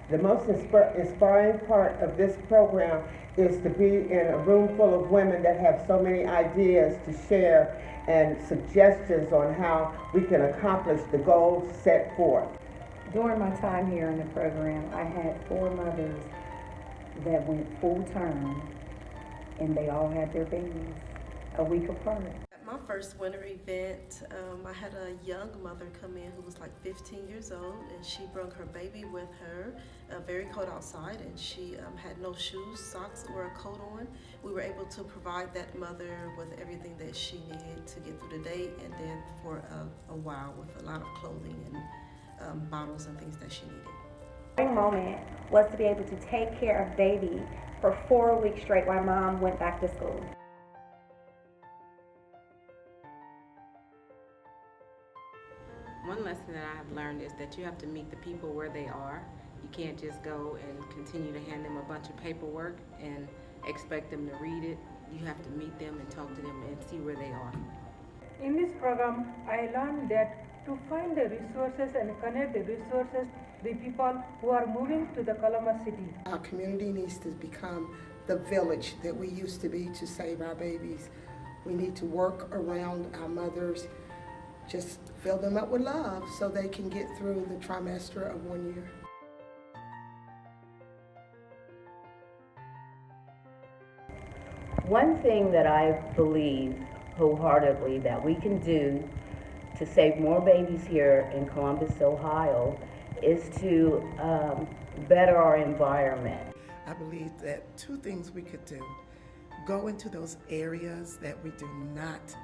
The most inspiring part of this program is to be in a room full of women that have so many ideas to share and suggestions on how we can accomplish the goals set forth. During my time here in the program, I had 4 mothers that went full term, and they all had their babies a week apart. At my first winter event, I had a young mother come in who was like 15 years old, and she brought her baby with her, very cold outside, and she had no shoes, socks, or a coat on. We were able to provide that mother with everything that she needed to get through the day, and then for a while with a lot of clothing and bottles and things that she needed. The moment was to be able to take care of baby for 4 weeks straight while mom went back to school. One lesson that I have learned is that you have to meet the people where they are. You can't just go and continue to hand them a bunch of paperwork and expect them to read it. You have to meet them and talk to them and see where they are. In this program, I learned that to find the resources and connect the resources, the people who are moving to the Columbus City. Our community needs to become the village that we used to be to save our babies. We need to work around our mothers, just fill them up with love so they can get through the trimester of 1 year. One thing that I believe wholeheartedly that we can do to save more babies here in Columbus, Ohio, is to better our environment. I believe that 2 things we could do. Go into those areas that we do not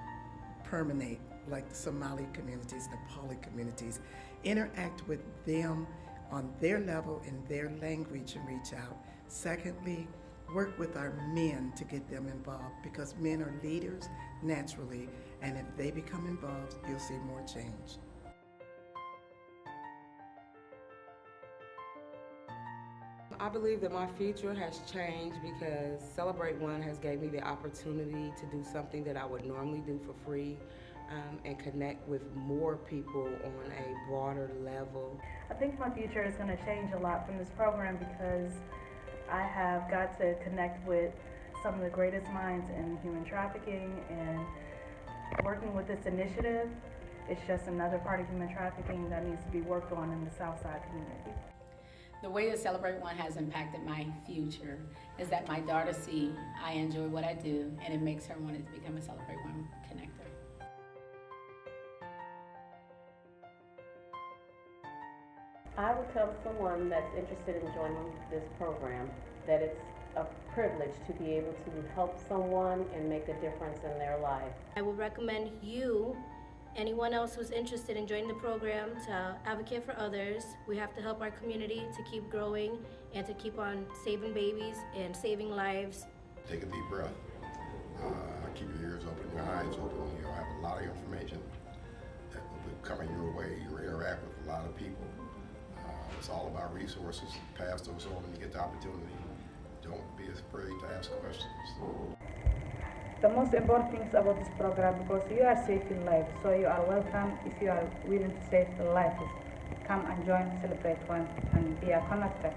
permeate, like the Somali communities, Nepali communities, interact with them on their level in their language and reach out. Secondly, work with our men to get them involved, because men are leaders naturally, and if they become involved, you'll see more change. I believe that my future has changed because Celebrate One has gave me the opportunity to do something that I would normally do for free, and connect with more people on a broader level. I think my future is going to change a lot from this program because I have got to connect with some of the greatest minds in human trafficking, and working with this initiative, it's just another part of human trafficking that needs to be worked on in the Southside community. The way that Celebrate One has impacted my future is that my daughter sees I enjoy what I do, and it makes her want to become a Celebrate One connector. I would tell someone that's interested in joining this program that it's a privilege to be able to help someone and make a difference in their life. I would recommend you, anyone else who's interested in joining the program, to advocate for others. We have to help our community to keep growing and to keep on saving babies and saving lives. Take a deep breath. Keep your ears open, your eyes open. You'll have a lot of information that will be coming your way. You'll interact with a lot of people. It's all about resources. Pass those on when you get the opportunity. Don't be afraid to ask questions. The most important things about this program, because you are saving lives, so you are welcome if you are willing to save the lives. Come and join Celebrate One and be a connector.